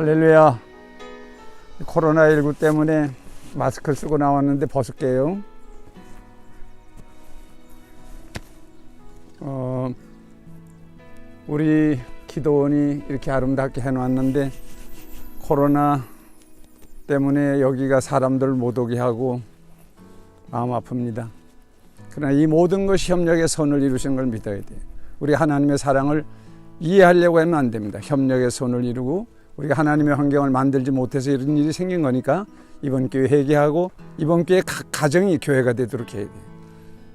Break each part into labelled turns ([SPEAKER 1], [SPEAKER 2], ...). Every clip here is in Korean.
[SPEAKER 1] 할렐루야. 코로나19 때문에 마스크를 쓰고 나왔는데 벗을게요. 우리 기도원이 이렇게 아름답게 해놨는데 코로나 때문에 여기가 사람들 못 오게 하고 마음 아픕니다. 그러나 이 모든 것이 협력의 선을 이루시는 걸 믿어야 돼요. 우리 하나님의 사랑을 이해하려고 하면 안 됩니다. 협력의 선을 이루고 우리가 하나님의 환경을 만들지 못해서 이런 일이 생긴 거니까 이번 기회에 회개하고 이번 기회에 각 가정이 교회가 되도록 해야 돼요.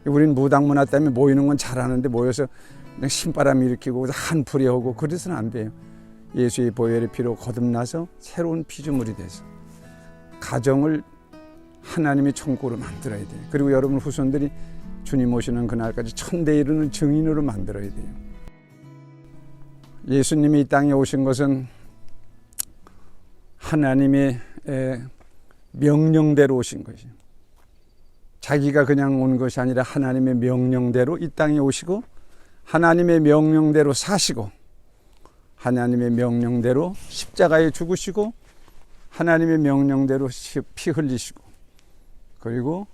[SPEAKER 1] 우린 무당 문화 때문에 모이는 건 잘하는데 모여서 그냥 신바람 일으키고 한풀이 오고 그래서는 안 돼요. 예수의 보혈의 피로 거듭나서 새로운 피조물이 돼서 가정을 하나님의 천국으로 만들어야 돼요. 그리고 여러분 후손들이 주님 오시는 그날까지 천대에 이르는 증인으로 만들어야 돼요. 예수님이 이 땅에 오신 것은 하나님의 명령대로 오신 것이죠. 자기가 그냥 온 것이 아니라 하나님의 명령대로 이 땅에 오시고 하나님의 명령대로 사시고 하나님의 명령대로 십자가에 죽으시고 하나님의 명령대로 피 흘리시고 그리고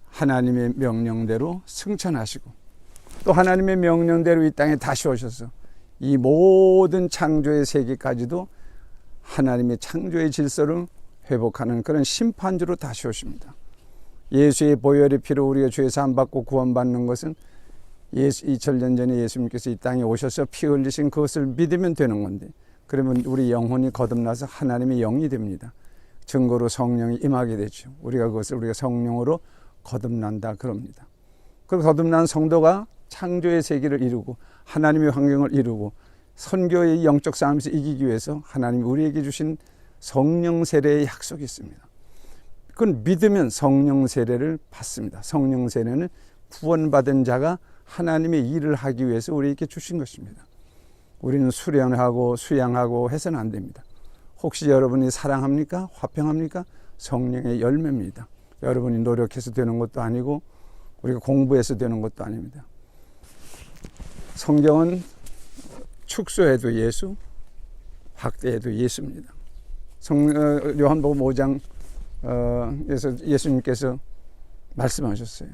[SPEAKER 1] 하나님의 명령대로 승천하시고 또 하나님의 명령대로 이 땅에 다시 오셔서 이 모든 창조의 세계까지도 하나님의 창조의 질서를 회복하는 그런 심판주로 다시 오십니다. 예수의 보혈의 피로 우리가 죄 사함 받고 구원받는 것은 2000년 전에 예수님께서 이 땅에 오셔서 피 흘리신 그것을 믿으면 되는 건데 그러면 우리 영혼이 거듭나서 하나님의 영이 됩니다. 증거로 성령이 임하게 되죠. 우리가 그것을 우리가 성령으로 거듭난다 그럽니다. 그 거듭난 성도가 창조의 세계를 이루고 하나님의 환경을 이루고 선교의 영적 싸움에서 이기기 위해서 하나님이 우리에게 주신 성령 세례의 약속이 있습니다. 그건 믿으면 성령 세례를 받습니다. 성령 세례는 구원받은 자가 하나님의 일을 하기 위해서 우리에게 주신 것입니다. 우리는 수련하고 수양하고 해서는 안 됩니다. 혹시 여러분이 사랑합니까? 화평합니까? 성령의 열매입니다. 여러분이 노력해서 되는 것도 아니고 우리가 공부해서 되는 것도 아닙니다. 성경은 축소해도 예수, 확대해도 예수입니다. 요한복음 5장에서 예수님께서 말씀하셨어요.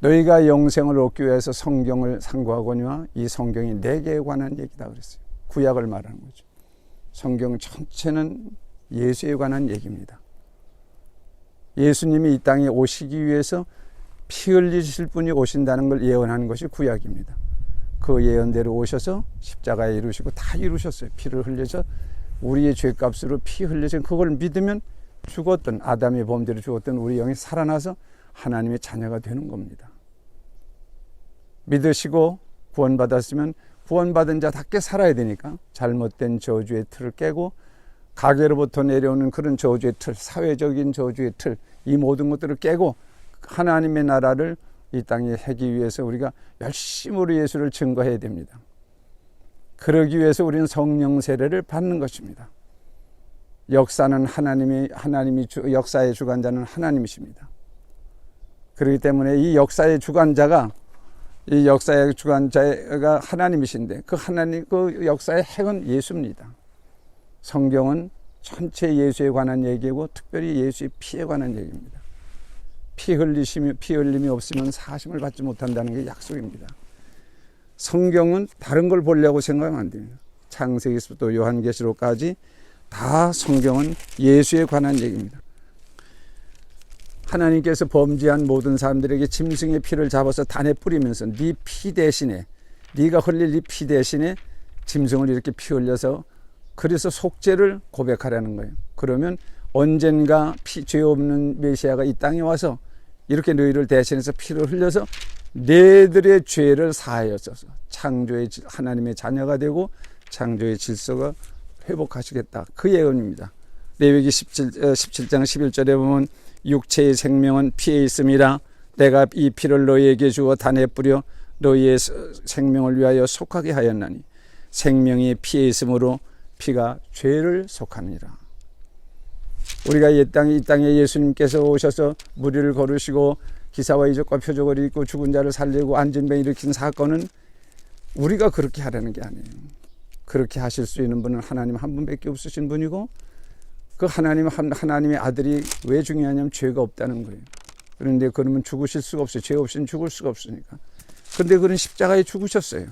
[SPEAKER 1] 너희가 영생을 얻기 위해서 성경을 상고하거니와 이 성경이 내게 관한 얘기다 그랬어요. 구약을 말하는 거죠. 성경 전체는 예수에 관한 얘기입니다. 예수님이 이 땅에 오시기 위해서 피 흘리실 분이 오신다는 걸 예언하는 것이 구약입니다. 그 예언대로 오셔서 십자가에 이루시고 다 이루셨어요. 피를 흘려서 우리의 죄값으로 피 흘리신 그걸 믿으면 죽었던 아담의 범죄로 죽었던 우리 영이 살아나서 하나님의 자녀가 되는 겁니다. 믿으시고 구원받았으면 구원받은 자답게 살아야 되니까 잘못된 저주의 틀을 깨고 가게로부터 내려오는 그런 저주의 틀, 사회적인 저주의 틀, 이 모든 것들을 깨고 하나님의 나라를 이 땅에 하기 위해서 우리가 열심히 우리 예수를 증거해야 됩니다. 그러기 위해서 우리는 성령 세례를 받는 것입니다. 역사는 하나님이 역사의 주관자는 하나님이십니다. 그렇기 때문에 이 역사의 주관자가 하나님이신데 그 역사의 핵은 예수입니다. 성경은 전체 예수에 관한 얘기고 특별히 예수의 피에 관한 얘기입니다. 피 흘림이 없으면 사심을 받지 못한다는 게 약속입니다. 성경은 다른 걸 보려고 생각하면 안 됩니다. 창세기부터 요한계시록까지 다 성경은 예수에 관한 얘기입니다. 하나님께서 범죄한 모든 사람들에게 짐승의 피를 잡아서 단에 뿌리면서 네 피 대신에 네가 흘릴 네 피 대신에 짐승을 이렇게 피 흘려서 그래서 속죄를 고백하라는 거예요. 그러면 언젠가 죄 없는 메시아가 이 땅에 와서 이렇게 너희를 대신해서 피를 흘려서 너희들의 죄를 사하여 줘서 창조의 하나님의 자녀가 되고 창조의 질서가 회복하시겠다. 그 예언입니다. 레위기 17장 11절에 보면 육체의 생명은 피에 있음이라 내가 이 피를 너희에게 주어 단에 뿌려 너희의 생명을 위하여 속하게 하였나니 생명이 피에 있으므로 피가 죄를 속하니라. 우리가 이 땅에 예수님께서 오셔서 무리를 거르시고 기사와 이적과 표적을 입고 죽은 자를 살리고 앉은 배 일으킨 사건은 우리가 그렇게 하라는 게 아니에요. 그렇게 하실 수 있는 분은 하나님 한 분밖에 없으신 분이고, 그 하나님의 아들이 왜 중요하냐면 죄가 없다는 거예요. 그런데 그러면 죽으실 수가 없어요. 죄 없이는 죽을 수가 없으니까. 그런데 그는 십자가에 죽으셨어요.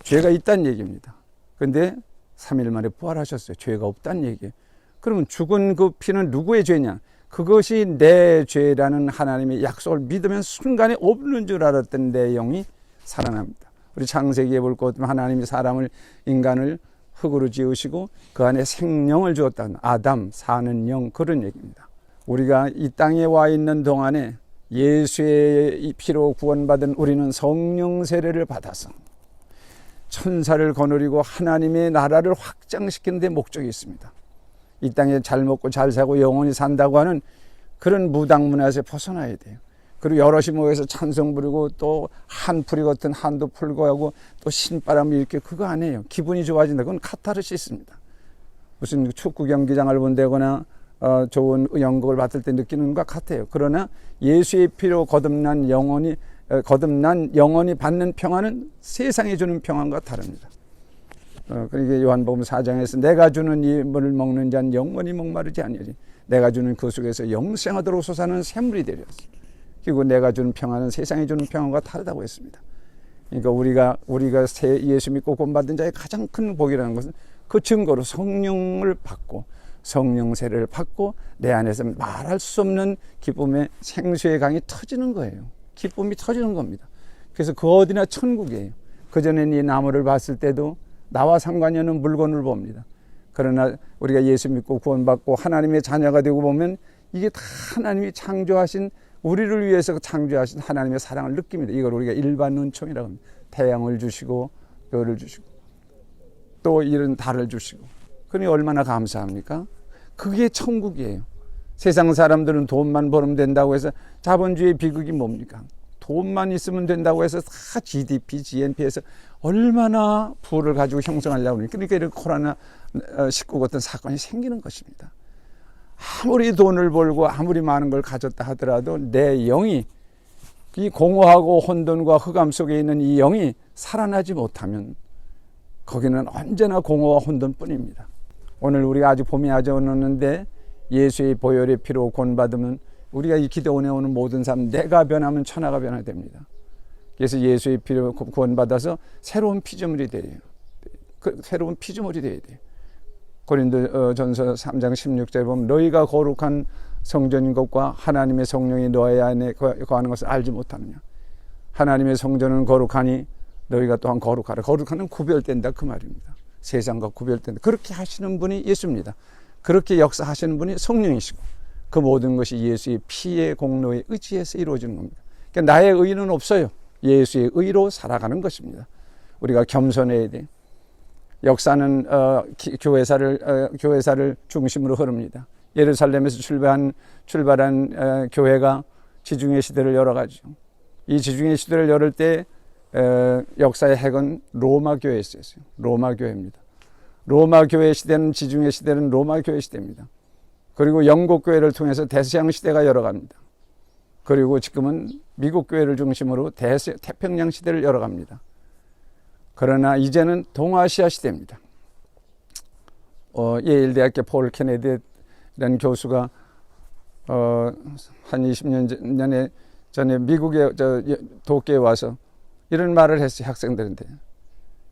[SPEAKER 1] 죄가 있다는 얘기입니다. 그런데 3일 만에 부활하셨어요. 죄가 없다는 얘기예요. 그러면 죽은 그 피는 누구의 죄냐? 그것이 내 죄라는 하나님의 약속을 믿으면 순간에 없는 줄 알았던 내 영이 살아납니다. 우리 창세기에 볼 것 같으면 하나님이 인간을 흙으로 지으시고 그 안에 생명을 주었다는, 아담, 사는 영, 그런 얘기입니다. 우리가 이 땅에 와 있는 동안에 예수의 피로 구원받은 우리는 성령 세례를 받아서 천사를 거느리고 하나님의 나라를 확장시키는 데 목적이 있습니다. 이 땅에 잘 먹고 잘 살고 영원히 산다고 하는 그런 무당문화에서 벗어나야 돼요. 그리고 여럿이 모여서 찬송 부르고 또 한풀이 같은 한도 풀고 하고 또 신바람이 이렇게, 그거 아니에요. 기분이 좋아진다. 그건 카타르시스입니다. 무슨 축구 경기장을 본다거나 좋은 연극을 받을 때 느끼는 것과 같아요. 그러나 예수의 피로 거듭난 영혼이 받는 평안은 세상이 주는 평안과 다릅니다. 그러니까 요한복음 4장에서 내가 주는 이 물을 먹는 자는 영원히 목마르지 아니하리. 내가 주는 그 속에서 영생하도록 솟아나는 샘물이 되리라. 그리고 내가 주는 평안은 세상이 주는 평안과 다르다고 했습니다. 그러니까 우리가 예수 믿고 구원받은 자의 가장 큰 복이라는 것은 그 증거로 성령을 받고 성령 세례를 받고 내 안에서 말할 수 없는 기쁨의 생수의 강이 터지는 거예요. 기쁨이 터지는 겁니다. 그래서 그 어디나 천국이에요. 그전엔 이 나무를 봤을 때도 나와 상관이 없는 물건을 봅니다. 그러나 우리가 예수 믿고 구원받고 하나님의 자녀가 되고 보면 이게 다 하나님이 창조하신, 우리를 위해서 창조하신 하나님의 사랑을 느낍니다. 이걸 우리가 일반 은총이라고 합니다. 태양을 주시고 별을 주시고 또 이런 달을 주시고. 그러니 얼마나 감사합니까? 그게 천국이에요. 세상 사람들은 돈만 벌면 된다고 해서, 자본주의 비극이 뭡니까? 돈만 있으면 된다고 해서 다 GDP, GNP에서 얼마나 부를 가지고 형성하려고 하니까, 그러니까 이런 코로나19 같은 사건이 생기는 것입니다. 아무리 돈을 벌고 아무리 많은 걸 가졌다 하더라도 내 영이, 이 공허하고 혼돈과 흑암 속에 있는 이 영이 살아나지 못하면 거기는 언제나 공허와 혼돈뿐입니다. 오늘 우리가 아직 봄이 아직 오는데 예수의 보혈의 피로 구원받으면 우리가 이 기도원에 오는 모든 사람, 내가 변하면 천하가 변화됩니다. 그래서 예수의 피로 구원받아서 새로운 피조물이 돼요. 새로운 피조물이 돼야 돼요. 고린도전서 3장 16절에 보면 너희가 거룩한 성전인 것과 하나님의 성령이 너희 안에 거하는 것을 알지 못하느냐. 하나님의 성전은 거룩하니 너희가 또한 거룩하라. 거룩하는 구별된다, 그 말입니다. 세상과 구별된다. 그렇게 하시는 분이 예수입니다. 그렇게 역사하시는 분이 성령이시고 그 모든 것이 예수의 피의 공로에 의지해서 이루어지는 겁니다. 그러니까 나의 의는 없어요. 예수의 의로 살아가는 것입니다. 우리가 겸손해야 돼. 역사는 교회사를 중심으로 흐릅니다. 예루살렘에서 출발한 교회가 지중해 시대를 열어가죠. 이 지중해 시대를 열을 때 역사의 핵은 로마 교회였어요. 로마 교회입니다. 로마 교회 시대는, 지중해 시대는 로마 교회 시대입니다. 그리고 영국 교회를 통해서 대서양 시대가 열어갑니다. 그리고 지금은 미국 교회를 중심으로 태평양 시대를 열어갑니다. 그러나 이제는 동아시아 시대입니다. 예일대학교 폴 케네디라는 교수가 한 20년 전에 미국에 도쿄에 와서 이런 말을 했어요. 학생들한테.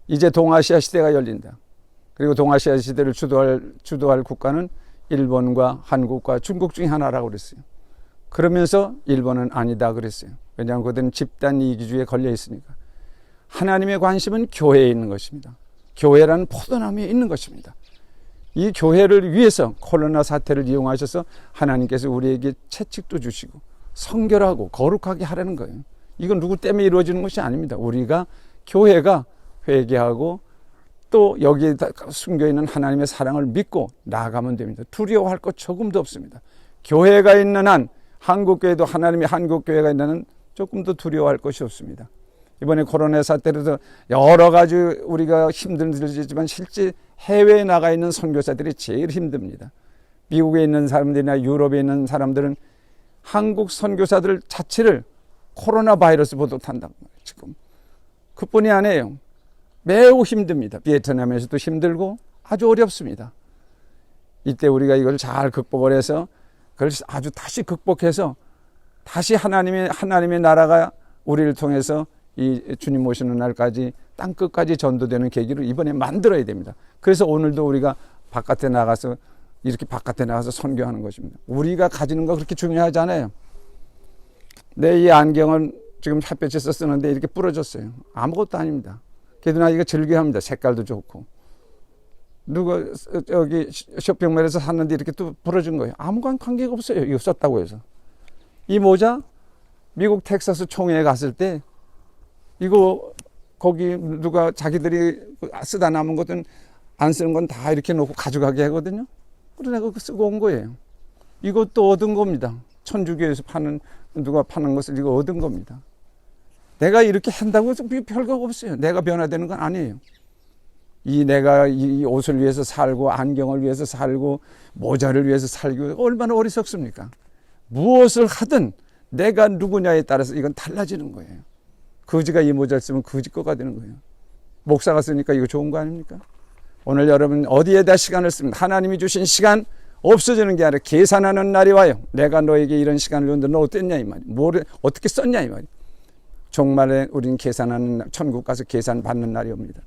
[SPEAKER 1] 이제 동아시아 시대가 열린다. 그리고 동아시아 시대를 주도할 국가는 일본과 한국과 중국 중에 하나라고 그랬어요. 그러면서 일본은 아니다 그랬어요. 왜냐하면 그들은 집단 이기주의에 걸려 있으니까. 하나님의 관심은 교회에 있는 것입니다. 교회라는 포도나무에 있는 것입니다. 이 교회를 위해서 코로나 사태를 이용하셔서 하나님께서 우리에게 채찍도 주시고 성결하고 거룩하게 하라는 거예요. 이건 누구 때문에 이루어지는 것이 아닙니다. 우리가, 교회가 회개하고 또 여기에 숨겨있는 하나님의 사랑을 믿고 나아가면 됩니다. 두려워할 것 조금도 없습니다. 교회가 있는 한, 한국교회도 하나님의 한국교회가 있는 한 조금 더 두려워할 것이 없습니다. 이번에 코로나 사태로도 여러 가지 우리가 힘들지만 실제 해외에 나가 있는 선교사들이 제일 힘듭니다. 미국에 있는 사람들이나 유럽에 있는 사람들은 한국 선교사들 자체를 코로나 바이러스 보듯 한다고 지금. 그뿐이 아니에요. 매우 힘듭니다. 베트남에서도 힘들고 아주 어렵습니다. 이때 우리가 이걸 잘 극복을 해서 그걸 아주 다시 극복해서 다시 하나님의 나라가 우리를 통해서 이 주님 오시는 날까지 땅 끝까지 전도되는 계기를 이번에 만들어야 됩니다. 그래서 오늘도 우리가 바깥에 나가서 이렇게 바깥에 나가서 선교하는 것입니다. 우리가 가지는 거 그렇게 중요하지 않아요. 내 이 안경은 지금 햇볕에서 쓰는데 이렇게 부러졌어요. 아무것도 아닙니다. 그래도 이거 즐겨합니다. 색깔도 좋고. 누가 여기 쇼핑몰에서 샀는데 이렇게 또 부러진 거예요. 아무 관계가 없어요. 이거 썼다고 해서. 이 모자 미국 텍사스 총회에 갔을 때 이거 거기 누가 자기들이 쓰다 남은 것은 안 쓰는 건 다 이렇게 놓고 가져가게 하거든요. 그래서 내가 그거 쓰고 온 거예요. 이것도 얻은 겁니다. 천주교에서 누가 파는 것을 이거 얻은 겁니다. 내가 이렇게 한다고 해서 별거 없어요. 내가 변화되는 건 아니에요. 내가 이 옷을 위해서 살고 안경을 위해서 살고 모자를 위해서 살고 얼마나 어리석습니까? 무엇을 하든 내가 누구냐에 따라서 이건 달라지는 거예요. 거지가 이 모자를 쓰면 거지 거가 되는 거예요. 목사가 쓰니까 이거 좋은 거 아닙니까? 오늘 여러분 어디에다 시간을 씁니다. 하나님이 주신 시간 없어지는 게 아니라 계산하는 날이 와요. 내가 너에게 이런 시간을 줬는데 너 어땠냐 이 말이에요. 어떻게 썼냐 이 말이에요. 종말에 우리는 계산하는 날, 천국 가서 계산 받는 날이 옵니다.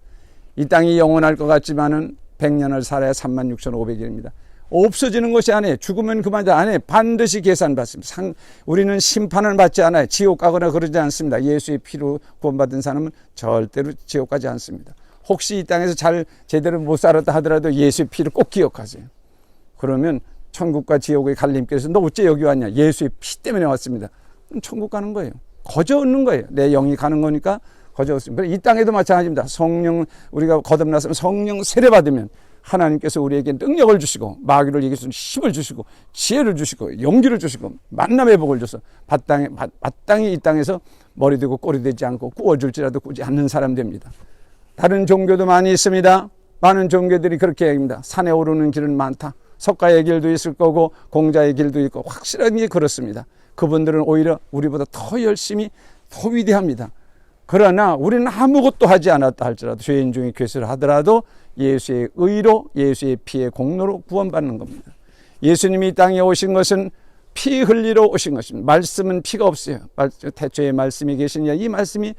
[SPEAKER 1] 이 땅이 영원할 것 같지만은 100년을 살아야 36,500일입니다. 없어지는 것이 아니에요. 죽으면 그만이 아니에요. 반드시 계산받습니다. 우리는 심판을 받지 않아요. 지옥 가거나 그러지 않습니다. 예수의 피로 구원받은 사람은 절대로 지옥 가지 않습니다. 혹시 이 땅에서 잘 제대로 못 살았다 하더라도 예수의 피를 꼭 기억하세요. 그러면 천국과 지옥의 갈림길에서 너 어째 여기 왔냐? 예수의 피 때문에 왔습니다. 그럼 천국 가는 거예요. 거저 얻는 거예요. 내 영이 가는 거니까 거저 얻습니다. 이 땅에도 마찬가지입니다. 성령 우리가 거듭났으면 성령 세례 받으면 하나님께서 우리에게 능력을 주시고 마귀를 이길 수 있는 힘을 주시고 지혜를 주시고 용기를 주시고 만남의 복을 줘서 마땅히 이 땅에서 머리 되고 꼬리 되지 않고 구워줄지라도 꾸지 않는 사람 됩니다. 다른 종교도 많이 있습니다. 많은 종교들이 그렇게 얘기합니다. 산에 오르는 길은 많다. 석가의 길도 있을 거고 공자의 길도 있고 확실한 게 그렇습니다. 그분들은 오히려 우리보다 더 열심히 더 위대합니다. 그러나 우리는 아무것도 하지 않았다 할지라도 죄인 중에 괴수를 하더라도 예수의 의로 예수의 피의 공로로 구원받는 겁니다. 예수님이 이 땅에 오신 것은 피 흘리러 오신 것입니다. 말씀은 피가 없어요. 태초에 말씀이 계시냐 이 말씀이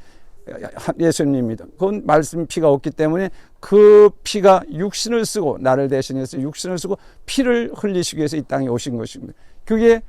[SPEAKER 1] 예수님입니다. 그건 말씀 피가 없기 때문에 그 피가 육신을 쓰고 나를 대신해서 육신을 쓰고 피를 흘리시기 위해서 이 땅에 오신 것입니다. 그게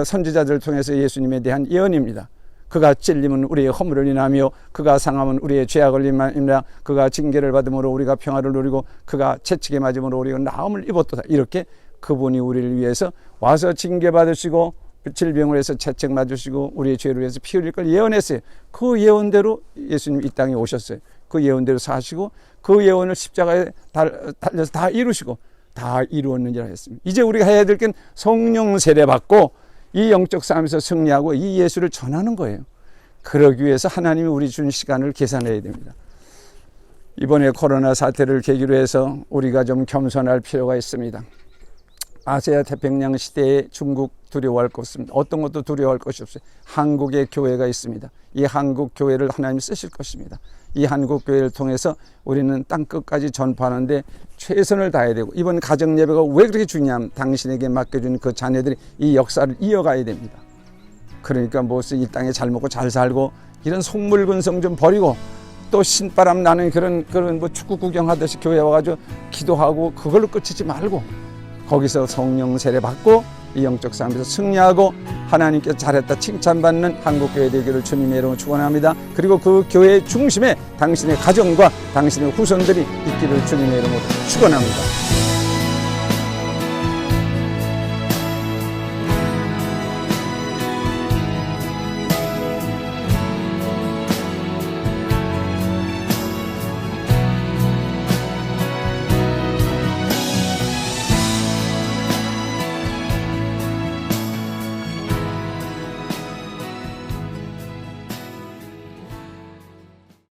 [SPEAKER 1] 선지자들을 통해서 예수님에 대한 예언입니다. 그가 찔림은 우리의 허물을 인하며 그가 상함은 우리의 죄악을 인하며 그가 징계를 받음으로 우리가 평화를 누리고 그가 채찍에 맞음으로 우리가 나음을 입었도다. 이렇게 그분이 우리를 위해서 와서 징계받으시고 질병을 해서 채찍 맞으시고 우리의 죄를 위해서 피 흘릴 걸 예언했어요. 그 예언대로 예수님 이 땅에 오셨어요. 그 예언대로 사시고 그 예언을 십자가에 달려서 다 이루시고 다 이루었느니라 했습니다. 이제 우리가 해야 될 건 성령 세례 받고 이 영적 싸움에서 승리하고 이 예수를 전하는 거예요. 그러기 위해서 하나님이 우리 준 시간을 계산해야 됩니다. 이번에 코로나 사태를 계기로 해서 우리가 좀 겸손할 필요가 있습니다. 아시아 태평양 시대에 중국 두려워할 것 없습니다. 어떤 것도 두려워할 것이 없어요. 한국의 교회가 있습니다. 이 한국 교회를 하나님이 쓰실 것입니다. 이 한국 교회를 통해서 우리는 땅 끝까지 전파하는데 최선을 다해야 되고 이번 가정 예배가 왜 그렇게 중요하면 당신에게 맡겨준 그 자녀들이 이 역사를 이어가야 됩니다. 그러니까 무엇을 이 땅에 잘 먹고 잘 살고 이런 속물근성 좀 버리고 또 신바람 나는 그런 뭐 축구 구경하듯이 교회 와가지고 기도하고 그걸로 끝이지 말고 거기서 성령 세례 받고 이 영적 싸움에서 승리하고 하나님께서 잘했다 칭찬받는 한국교회 되기를 주님의 이름으로 축원합니다. 그리고 그 교회의 중심에 당신의 가정과 당신의 후손들이 있기를 주님의 이름으로 축원합니다.